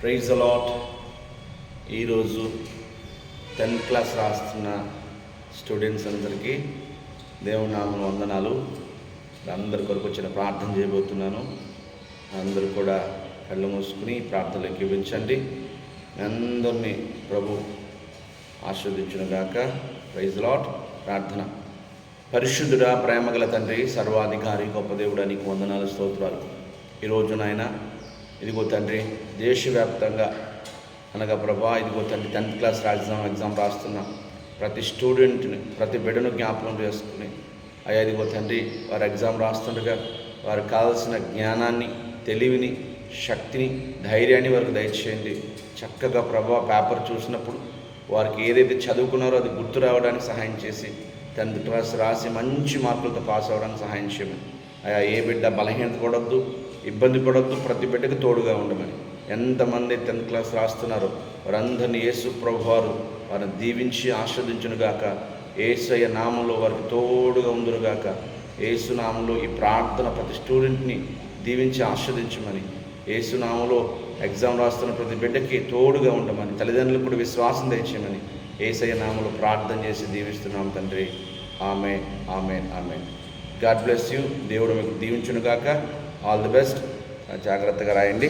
Praise allot. ఈరోజు 10th class రాస్తున్న students అందరికీ దేవుని నామమున వందనాలు. అందరి కొరకు వచ్చిన ప్రార్థన చేయబోతున్నాను. అందరూ కూడా కళ్ళు మూసుకుని ప్రార్థనలు ఎక్కించండి. అందరినీ ప్రభు ఆశీర్వదించును గాక. Praise a lot. ప్రార్థన. పరిశుద్ధుడా, ప్రేమగల తండ్రి, సర్వాధికారి, గొప్ప దేవుడా, నీకు వందనాలు, స్తోత్రాలు. ఈరోజు నాయన ఇదిగో తండ్రి, దేశవ్యాప్తంగా అనగా ప్రభా ఇదిగో తండ్రి 10th క్లాస్ ఎగ్జామ్ రాస్తున్న ప్రతి స్టూడెంట్ని, ప్రతి బిడ్డను జ్ఞాపకం చేసుకుని అయ్యా ఇదిగో తండ్రి, వారు ఎగ్జామ్ రాస్తుండగా వారికి కావాల్సిన జ్ఞానాన్ని, తెలివిని, శక్తిని, ధైర్యాన్ని వారికి దయచేయండి. చక్కగా ప్రభా పేపర్ చూసినప్పుడు వారికి ఏదైతే చదువుకున్నారో అది గుర్తు రావడానికి సహాయం చేసి 10th క్లాస్ రాసి మంచి మార్కులతో పాస్ అవ్వడానికి సహాయం చేయమని. అయ్యా ఏ బిడ్డ బలహీనత పడొద్దు, ఇబ్బంది పడొద్దు, ప్రతి బిడ్డకు తోడుగా ఉండమని. ఎంతమంది 10th క్లాస్ రాస్తున్నారో వారందరినీ యేసు ప్రభు వారిని దీవించి ఆస్వాదించునుగాక. యేసయ్య నామంలో వారికి తోడుగా ఉందురుగాక. యేసు నామంలో ఈ ప్రార్థన ప్రతి స్టూడెంట్ని దీవించి ఆస్వాదించమని, యేసు నామంలో ఎగ్జామ్ రాస్తున్న ప్రతి బిడ్డకి తోడుగా ఉండమని, తల్లిదండ్రులకు కూడా విశ్వాసం తెచ్చేయమని యేసయ్య నామంలో ప్రార్థన చేసి దీవిస్తున్నాం తండ్రి. ఆమేన్, ఆమేన్, ఆమేన్. God bless you. దేవుడు మీకు దీవించునుగాక. All the best. జాగ్రత్తగా రాయండి.